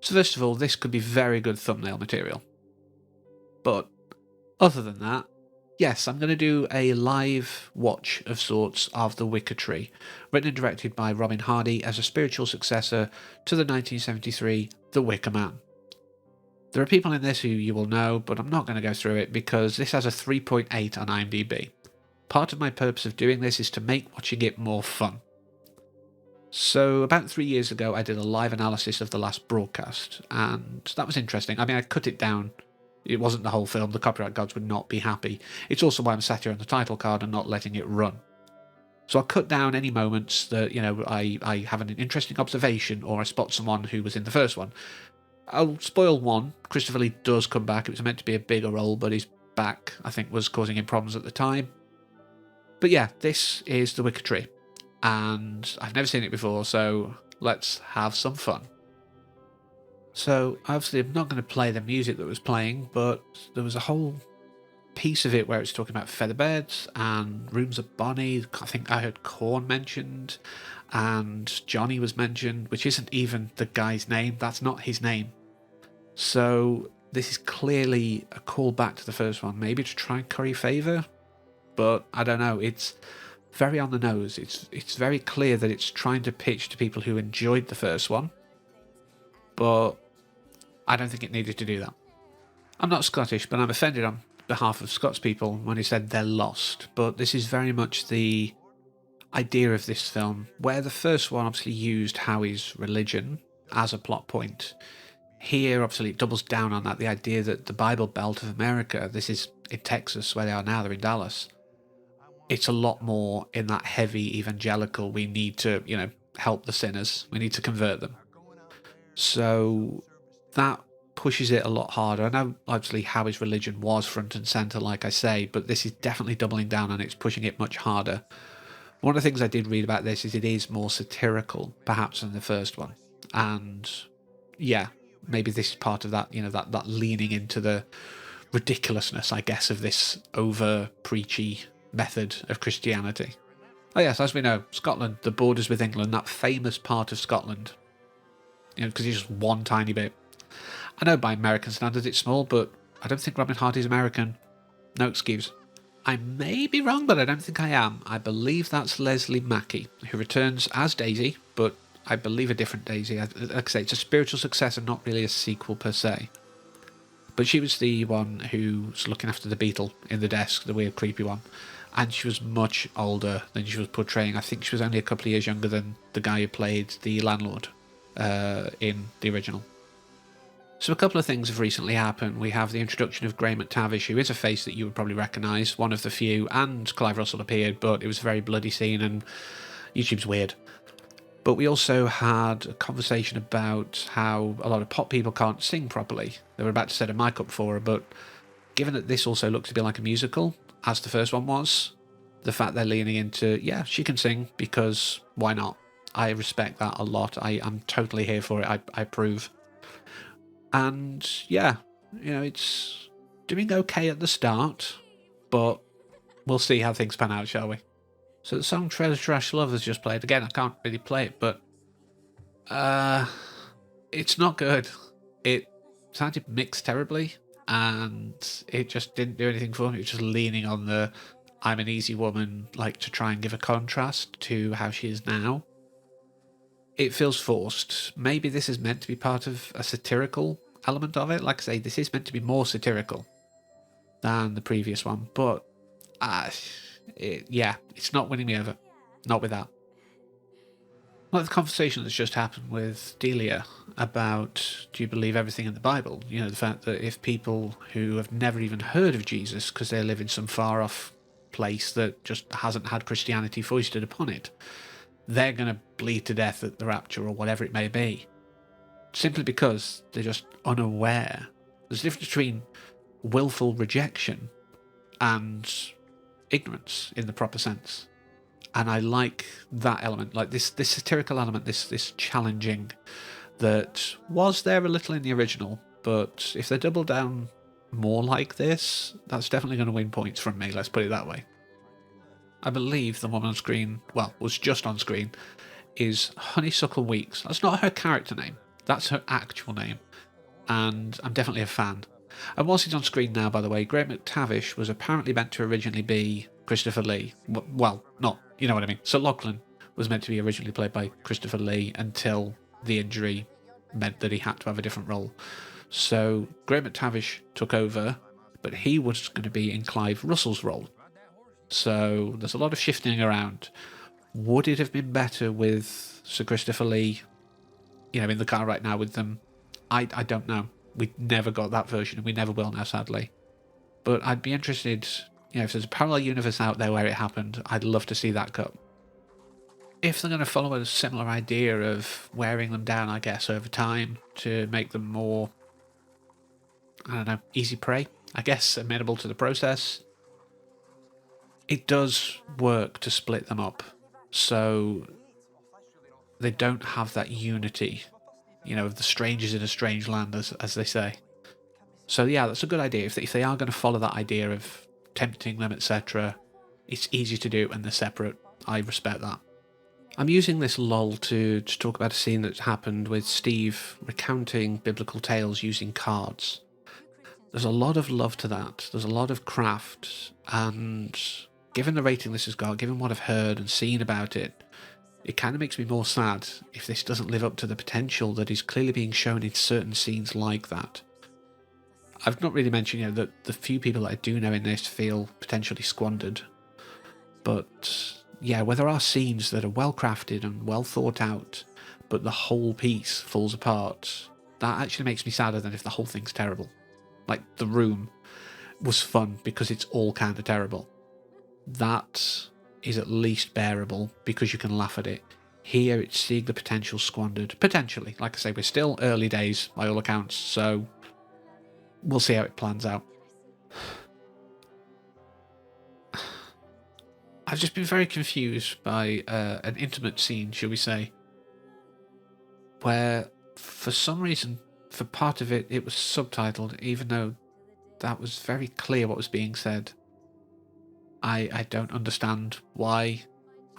So first of all, this could be very good thumbnail material. But other than that, yes, I'm going to do a live watch of sorts of The Wicker Tree, written and directed by Robin Hardy as a spiritual successor to the 1973 The Wicker Man. There are people in this who you will know, but I'm not going to go through it because this has a 3.8 on IMDb. Part of my purpose of doing this is to make watching it more fun. So about 3 years ago, I did a live analysis of the last broadcast, and that was interesting. I mean, I cut it down. It wasn't the whole film. The copyright gods would not be happy. It's also why I'm sat here on the title card and not letting it run. So I'll cut down any moments that, I have an interesting observation or I spot someone who was in the first one. I'll spoil one. Christopher Lee does come back. It was meant to be a bigger role, but his back, I think, was causing him problems at the time. But yeah, this is The Wicker Tree. And I've never seen it before, so let's have some fun. So obviously I'm not going to play the music that was playing, but there was a whole piece of it where it's talking about featherbeds and rooms of Bonnie. I think I heard Korn mentioned, and Johnny was mentioned, which isn't even the guy's name. That's not his name. So this is clearly a call back to the first one, maybe to try and curry favour, but I don't know. It's very on the nose. It's very clear that it's trying to pitch to people who enjoyed the first one, but I don't think it needed to do that. I'm not Scottish, but I'm offended on behalf of Scots people when he said they're lost, but this is very much the idea of this film, where the first one obviously used Howie's religion as a plot point. Here, obviously, it doubles down on that, the idea that the Bible Belt of America, this is in Texas, where they are now, they're in Dallas, it's a lot more in that heavy evangelical, we need to, help the sinners, we need to convert them. So that pushes it a lot harder. I know, obviously, how his religion was front and centre, like I say, but this is definitely doubling down and it's pushing it much harder. One of the things I did read about this is it is more satirical, perhaps, than the first one. And yeah, maybe this is part of that, that leaning into the ridiculousness, I guess, of this over-preachy method of Christianity. Oh yes, as we know, Scotland, the borders with England, that famous part of Scotland, because it's just one tiny bit. I know by American standards it's small, but I don't think Robin Hardy's American. No excuse. I may be wrong, but I don't think I am. I believe that's Leslie Mackey, who returns as Daisy, but I believe a different Daisy. Like I say, it's a spiritual successor, not really a sequel per se. But she was the one who's looking after the beetle in the desk, the weird creepy one. And she was much older than she was portraying. I think she was only a couple of years younger than the guy who played the landlord in the original. So a couple of things have recently happened. We have the introduction of Graham McTavish, who is a face that you would probably recognise, one of the few, and Clive Russell appeared, but it was a very bloody scene and YouTube's weird. But we also had a conversation about how a lot of pop people can't sing properly. They were about to set a mic up for her, but given that this also looks to be like a musical, as the first one was, the fact they're leaning into, yeah, she can sing, because why not? I respect that a lot. I'm totally here for it. I approve. And yeah, it's doing okay at the start, but we'll see how things pan out, shall we? So the song Treasure Trash Love has just played. Again, I can't really play it, but it's not good. It sounded mixed terribly, and it just didn't do anything for me. It was just leaning on the I'm an easy woman, like to try and give a contrast to how she is now. It feels forced. Maybe this is meant to be part of a satirical element of it. Like I say, this is meant to be more satirical than the previous one, but it's not winning me over. Not with that. Like the conversation that's just happened with Delia about, do you believe everything in the Bible? The fact that if people who have never even heard of Jesus because they live in some far off place that just hasn't had Christianity foisted upon it, they're going to bleed to death at the rapture or whatever it may be, simply because they're just unaware. There's a difference between willful rejection and ignorance in the proper sense. And I like that element, like this satirical element, this challenging that was there a little in the original, but if they double down more like this, that's definitely going to win points from me, let's put it that way. I believe the woman on screen, well, was just on screen, is Honeysuckle Weeks. That's not her character name. That's her actual name, and I'm definitely a fan. And whilst he's on screen now, by the way, Graham McTavish was apparently meant to originally be Christopher Lee. Well, not, you know what I mean. So Lachlan was meant to be originally played by Christopher Lee until the injury meant that he had to have a different role. So Graham McTavish took over, but he was going to be in Clive Russell's role. So there's a lot of shifting around. Would it have been better with Sir Christopher Lee, in the car right now with them? I don't know. We never got that version, and we never will now, sadly. But I'd be interested, if there's a parallel universe out there where it happened, I'd love to see that cut. If they're going to follow a similar idea of wearing them down, I guess, over time to make them more, I don't know, easy prey, I guess, amenable to the process, it does work to split them up so they don't have that unity, of the strangers in a strange land, as they say. So yeah, that's a good idea. If they are going to follow that idea of tempting them, etc., it's easy to do and they're separate. I respect that. I'm using this lull to talk about a scene that happened with Steve recounting biblical tales using cards. There's a lot of love to that. There's a lot of craft, and given the rating this has got, given what I've heard and seen about it, it kind of makes me more sad if this doesn't live up to the potential that is clearly being shown in certain scenes like that. I've not really mentioned, that the few people that I do know in this feel potentially squandered. But yeah, where there are scenes that are well crafted and well thought out, but the whole piece falls apart, that actually makes me sadder than if the whole thing's terrible. Like The Room was fun because it's all kind of terrible. That is at least bearable because you can laugh at it. Here it's seeing the potential squandered. Potentially. Like I say, we're still early days by all accounts, so we'll see how it plans out. I've just been very confused by an intimate scene, shall we say, where for some reason, for part of it, it was subtitled, even though that was very clear what was being said. I don't understand why,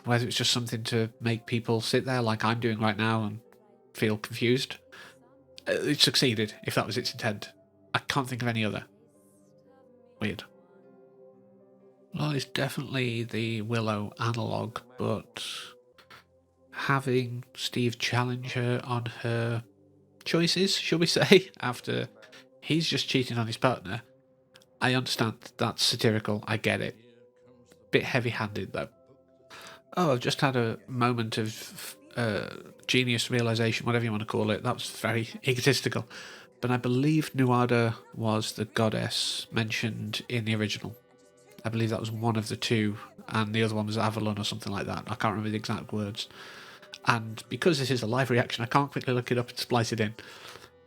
whether it's just something to make people sit there like I'm doing right now and feel confused. It succeeded, if that was its intent. I can't think of any other. Weird. Well, it's definitely the Willow analogue, but having Steve challenge her on her choices, shall we say, after he's just cheating on his partner, I understand that's satirical, I get it. Bit heavy-handed, though. Oh, I've just had a moment of genius realisation, whatever you want to call it. That was very egotistical. But I believe Nuada was the goddess mentioned in the original. I believe that was one of the two, and the other one was Avalon or something like that. I can't remember the exact words. And because this is a live reaction, I can't quickly look it up and splice it in.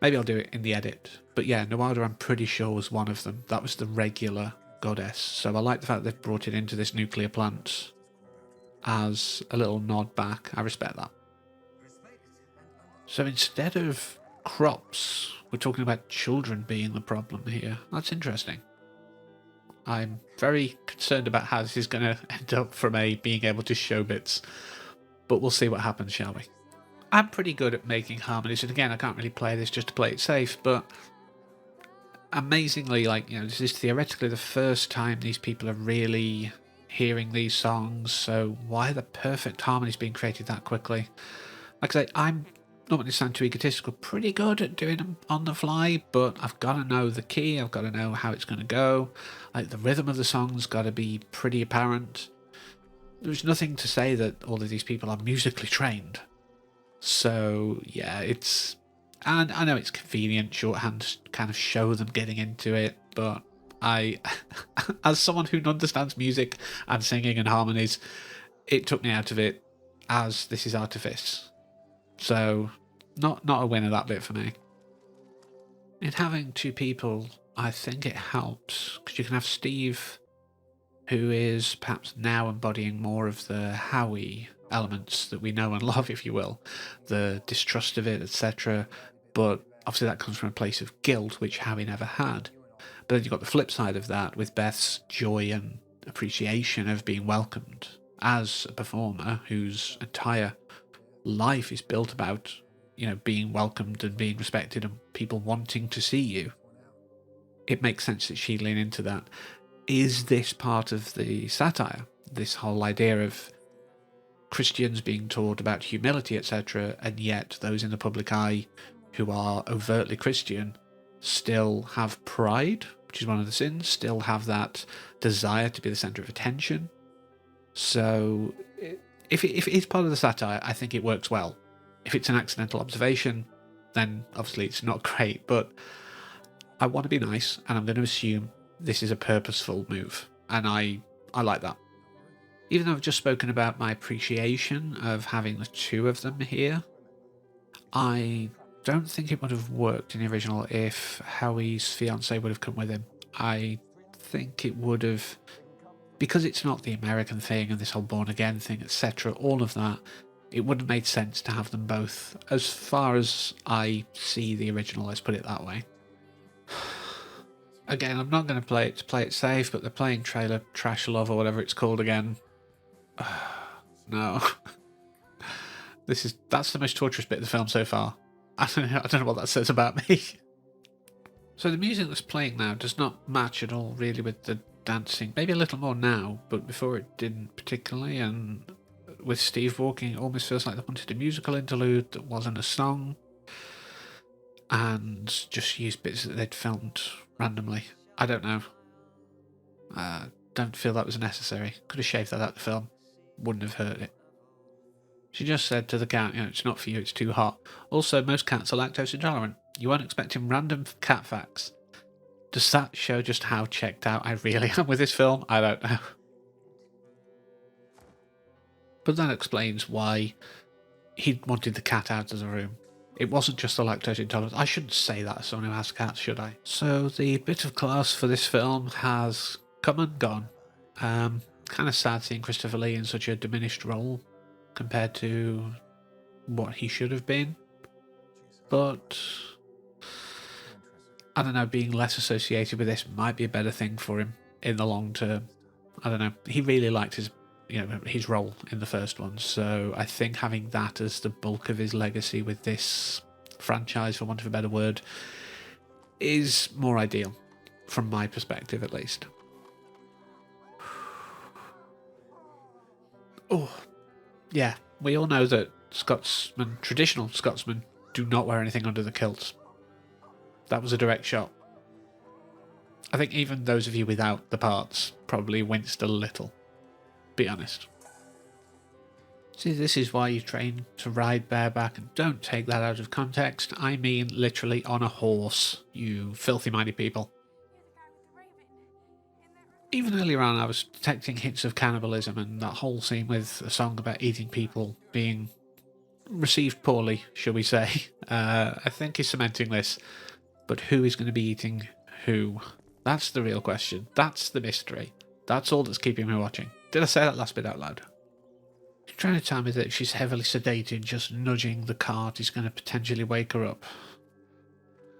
Maybe I'll do it in the edit. But yeah, Nuada, I'm pretty sure, was one of them. That was the regular goddess. So I like the fact they've brought it into this nuclear plant as a little nod back. I respect that. So instead of crops, we're talking about children being the problem here. That's interesting. I'm very concerned about how this is going to end up from being able to show bits. But we'll see what happens, shall we? I'm pretty good at making harmonies, and again, I can't really play this just to play it safe, but amazingly, this is theoretically the first time these people are really hearing these songs, so why are the perfect harmonies being created that quickly? Like I say, I'm not going to sound too egotistical, pretty good at doing them on the fly, but I've got to know the key, I've got to know how it's going to go, the rhythm of the song's got to be pretty apparent. There's nothing to say that all of these people are musically trained. So, yeah, it's... And I know it's convenient, shorthand, to kind of show them getting into it, but I, as someone who understands music and singing and harmonies, it took me out of it, as this is artifice. So, not a winner, that bit for me. In having two people, I think it helps, because you can have Steve, who is perhaps now embodying more of the Howie elements that we know and love, if you will, the distrust of it, etc. But obviously that comes from a place of guilt, which Howie never had. But then you've got the flip side of that, with Beth's joy and appreciation of being welcomed as a performer whose entire life is built about, being welcomed and being respected and people wanting to see you, it makes sense that she'd lean into that. Is this part of the satire? This whole idea of Christians being taught about humility, etc., and yet those in the public eye who are overtly Christian still have pride, which is one of the sins, still have that desire to be the centre of attention. So if it is part of the satire, I think it works well. If it's an accidental observation, then obviously it's not great, but I want to be nice, and I'm going to assume this is a purposeful move, and I like that. Even though I've just spoken about my appreciation of having the two of them here, I don't think it would have worked in the original if Howie's fiancée would have come with him. I think it would have, because it's not the American thing and this whole born again thing, etc., all of that, it wouldn't have made sense to have them both, as far as I see the original, let's put it that way. Again, I'm not going to play it safe, but they're playing Trailer Trash Love or whatever it's called again. No. That's the most torturous bit of the film so far. I don't know what that says about me. So the music that's playing now does not match at all really with the dancing. Maybe a little more now, but before it didn't particularly, and with Steve walking, it almost feels like they wanted a musical interlude that wasn't a song, and just used bits that they'd filmed randomly. I don't know. Don't feel that was necessary. Could have shaved that out of the film. Wouldn't have hurt it. She just said to the cat, it's not for you, it's too hot. Also, most cats are lactose intolerant. You weren't expecting random cat facts. Does that show just how checked out I really am with this film? I don't know. But that explains why he wanted the cat out of the room. It wasn't just the lactose intolerance. I shouldn't say that as someone who has cats, should I? So the bit of class for this film has come and gone. Kind of sad seeing Christopher Lee in such a diminished role compared to what he should have been. But I don't know, being less associated with this might be a better thing for him in the long term. I don't know. He really liked his role in the first one, so I think having that as the bulk of his legacy with this franchise, for want of a better word, is more ideal, from my perspective at least. Oh, yeah, we all know that traditional Scotsmen, do not wear anything under the kilts. That was a direct shot. I think even those of you without the parts probably winced a little. Be honest. See, this is why you train to ride bareback, and don't take that out of context. I mean literally on a horse, you filthy-minded people. Even earlier on, I was detecting hints of cannibalism, and that whole scene with a song about eating people being received poorly, shall we say. I think he's cementing this. But who is going to be eating who? That's the real question. That's the mystery. That's all that's keeping me watching. Did I say that last bit out loud? You're trying to tell me that if she's heavily sedated, just nudging the cart is going to potentially wake her up.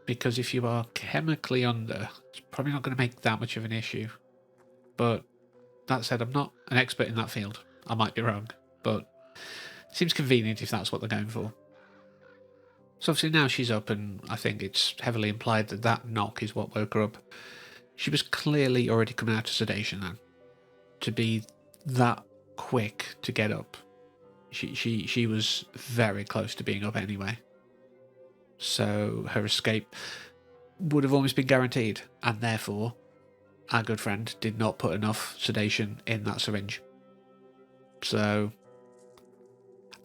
Because if you are chemically under, it's probably not going to make that much of an issue. But that said, I'm not an expert in that field. I might be wrong, but it seems convenient if that's what they're going for. So obviously now she's up, and I think it's heavily implied that that knock is what woke her up. She was clearly already coming out of sedation then. To be that quick to get up, she was very close to being up anyway. So her escape would have almost been guaranteed, and therefore our good friend did not put enough sedation in that syringe. So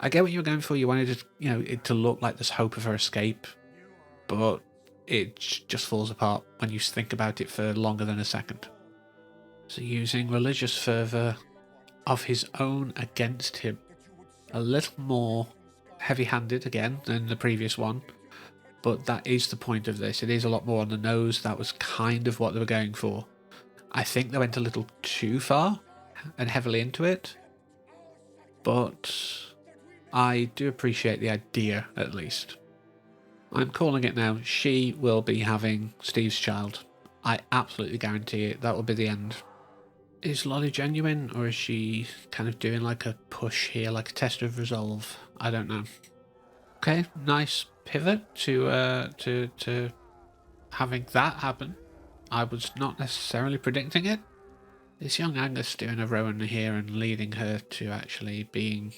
I get what you were going for. You wanted it to look like there's hope of her escape, but it just falls apart when you think about it for longer than a second. So using religious fervour of his own against him. A little more heavy-handed again than the previous one, but that is the point of this. It is a lot more on the nose. That was kind of what they were going for. I think they went a little too far and heavily into it, but I do appreciate the idea, at least. I'm calling it now. She will be having Steve's child. I absolutely guarantee it. That will be the end. Is Lolly genuine, or is she kind of doing like a push here, like a test of resolve? I don't know. Okay, nice pivot to having that happen. I was not necessarily predicting it. This young Angus doing a Rowan here and leading her to actually being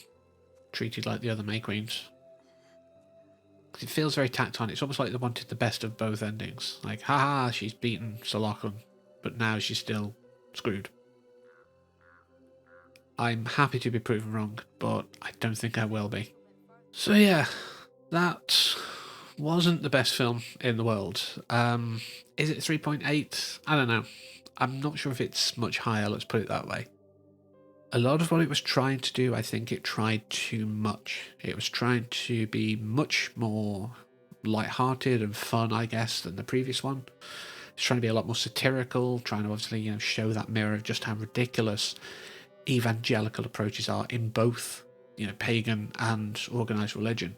treated like the other May Queens. It feels very tacked on. It's almost like they wanted the best of both endings. Like, haha, she's beaten Sir Lachlan, but now she's still screwed. I'm happy to be proven wrong, but I don't think I will be. So yeah, that wasn't the best film in the world. Is it 3.8? I don't know. I'm not sure if it's much higher, let's put it that way. A lot of what it was trying to do, I think it tried too much. It was trying to be much more light-hearted and fun, I guess, than the previous one. It's trying to be a lot more satirical, trying to obviously, show that mirror of just how ridiculous evangelical approaches are in both, pagan and organized religion.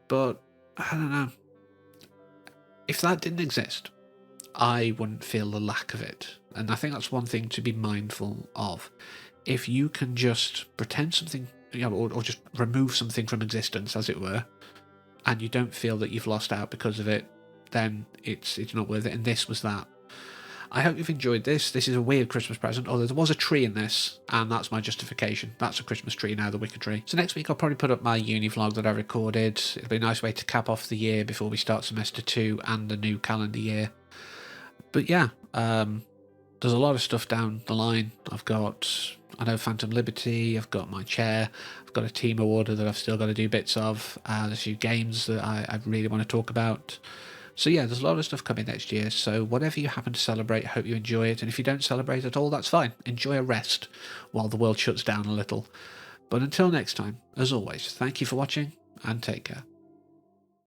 But I don't know. If that didn't exist, I wouldn't feel the lack of it. And I think that's one thing to be mindful of. If you can just pretend something, or just remove something from existence, as it were, and you don't feel that you've lost out because of it, then it's not worth it. And this was that. I hope you've enjoyed this. This is a weird Christmas present, although there was a tree in this, and that's my justification. That's a Christmas tree now, the Wicker tree. So next week I'll probably put up my uni vlog that I recorded. It'll be a nice way to cap off the year before we start semester 2 and the new calendar year. But yeah, there's a lot of stuff down the line. I've got, Phantom Liberty, I've got my chair, I've got a team order that I've still got to do bits of, there's a few games that I really want to talk about. So yeah, there's a lot of stuff coming next year, so whatever you happen to celebrate, I hope you enjoy it, and if you don't celebrate at all, that's fine. Enjoy a rest while the world shuts down a little. But until next time, as always, thank you for watching, and take care.